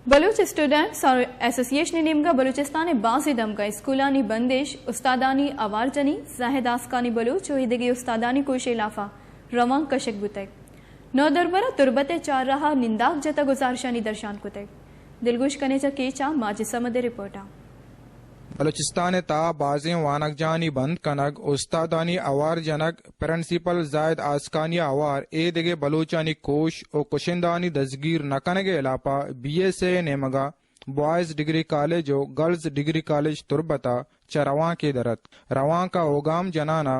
Baloch students association नेमगा Balochistan बाजी दमगा स्कूलानी बंदिश उस्तादानी आवारजनी जाहिद आसकानी बलूच वहीदगी उस्तादानी कोश इलाफा रवां कशक बुतक नौ दरबरा तुरबते चार रहा निंदाक जता गुजारशानी दर्शान कुतक दिलगुश कनेचा केचा माजी समदे रिपोर्टा बलूचिस्तान ता बाजें वानक जानी बंद कनग उस्तादानी अवार जनक प्रिंसिपल जायद आसकानी अवार ए दिगे बलूचानी कोश और कुशिंदानी दजगीर नकनगे इलापा BSA नेमगा बॉयज डिग्री कॉलेज और गर्ल्स डिग्री कॉलेज तुरबता च रवां के दरत रवां का ओगाम जनाना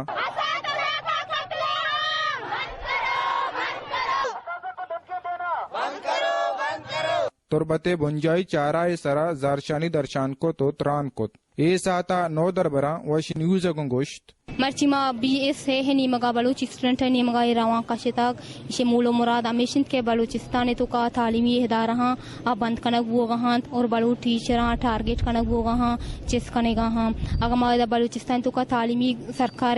तुरबते बुंजाई चाराए सरा जारशानी दर्शान को तो त्रान कुत ए साता नौ दरबरा वश न्यूज गोश्त मर्चिमा BSA है नीमगा बलूच स्टूडेंट है नीमगा रवां का शिताक इसे मूलो मुराद अमेशन के बलूचिस्तान तो का तालीमी इदारा अब बंद कनक वो गहां और बलू टीचर टारगेट कनक वो गहां चेस कनेगा हाँ अगर मादा बलूचिस्तान तो का तालीमी सरकार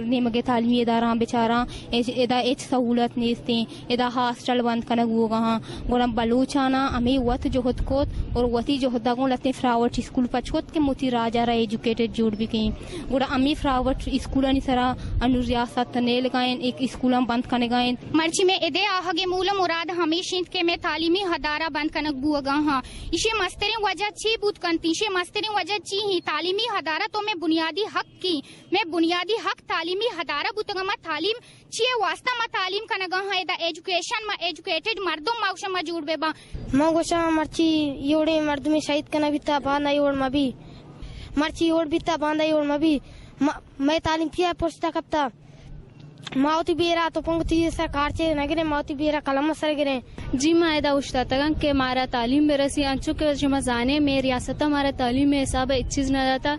नीमगे तालीमी इदारा बेचारा एदा एच सहूलत नेस्ते एदा हॉस्टल बंद कनक वो गहां गोरम बलूचाना अमे वत जोहद कोत और वती जोहदा को लते फ्रावर्ट स्कूल पचकोत के मोती राजा रा एजुकेटेड जोड़ भी कहीं गोरा अमी फ्रावर्ट स्कूल सरा अनुरियासत ने लगाएं एक स्कूल बंद करने गए मर्ची में इदे आहगे मूल मुराद हमेशा के में तालीमी हदारा बंद कनक बुआ हाँ इसे मस्तरे वजह छी बुत कंती इसे मस्तरे वजह ची ही तालीमी हदारा तो मैं बुनियादी हक की मैं बुनियादी हक तालीमी हदारा बुतगा मा तालीम छिए वास्ता मा तालीम कनगा हाँ इदा एजुकेशन मा एजुकेटेड मर्दों माउशा मा जुड़ बेबा मोगोशा मर्ची योड़े मर्द में शहीद कना बिता बांधा योड़ मा भी मर्ची योड़ बिता बांधा योड़ मा भी मैं तालीम किया पोस्ता कप्ता मावती बेरा तो पंगती सरकार से नगरे मावती बेरा कलम सर गिरे जी मायदा उश्तातगन के मारा तालीम बेरसी अंचु के जमा जाने में रियासत हमारा तालीम में हिसाब एक चीज न जाता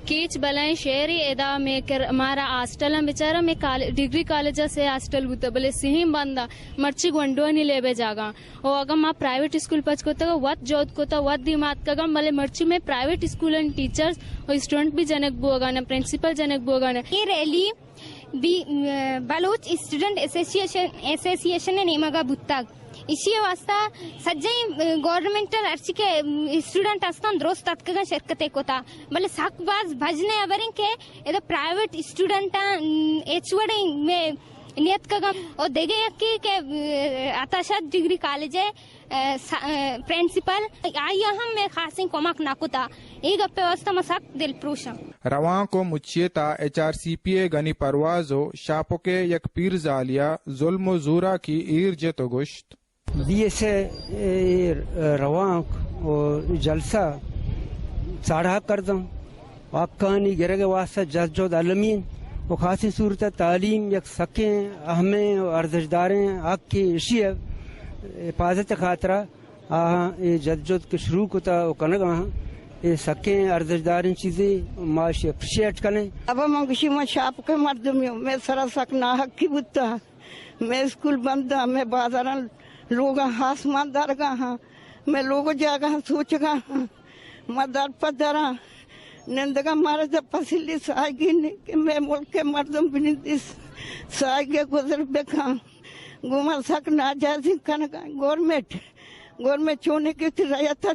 केच बलाएं शहरी एदा में कर मारा हॉस्टल बेचारा में डिग्री कॉलेज से हॉस्टल बुता बले सिहिम बंदा मर्ची गंडो नहीं लेबे जागा और अगर मां प्राइवेट स्कूल पच को तो वत जोत को तो वत दिमाग का गम बले मर्ची में प्राइवेट स्कूल एंड टीचर्स और स्टूडेंट भी जनक बुआगा ना प्रिंसिपल जनक बुआगा ना ये रैली बलूच स्टूडेंट एसोसिएशन ने मगा बुत्ताग इसी वास्ता सज्जई गवर्नमेंटल अर्ची के स्टूडेंट अस्तान दोस्त तत्का शिरकते कोता बले साकबाज भजने अवरिंग के एदा प्राइवेट स्टूडेंट एचवडे में नियत का और देगे यकी के आताशा डिग्री कॉलेज है प्रिंसिपल आई हम में खासिंग कोमक नाकुता एक गप्पे वास्ता मसक दिल प्रूशा रवां को मुच्छियता HRCPA गनी परवाजो शापो के यक पीर जालिया जुल्म जूरा की ईर जतो गुश्त BSA रवां और जलसा साढ़ा कर दम वाकनी गिरगे वास्ता जज्जोद अलमीन वो खासी सूरत तालीम यक सकें अहमें और अर्जदारें आग की इशिया हिफाजत खातरा ये जज्जोद के शुरू को था कनगा ये सकें अर्जदारें चीज़ें माश अप्रिशिएट करें अब हम किसी में शाप के मर्द में मैं सरा सकना हक की बुत्ता मैं स्कूल बंद मैं बाजार लोग आसमान दरगा हाँ मैं लोगों जागा सोचगा मदर पदरा नंदगा मारे जब पसीली साइगी ने कि मैं मुल्क के मर्दों बिनिस साइगे गुजर बेखा गुमा सक ना जाजी कनका गवर्नमेंट चोने की रायता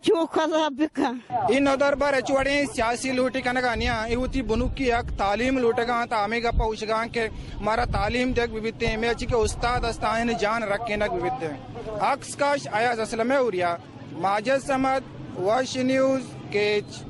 चोखा बेखा इन नदर बार चुवाड़े सियासी लूटी कनगानिया इहुती बुनुक की हक तालीम लूटगा ता आमेगा पहुंचगा के मारा तालीम जग विविधते में अच्छी के उस्ताद अस्तान जान रख के नग विविधते अक्स काश आयाज असलम उरिया माजद समद वॉश न्यूज केच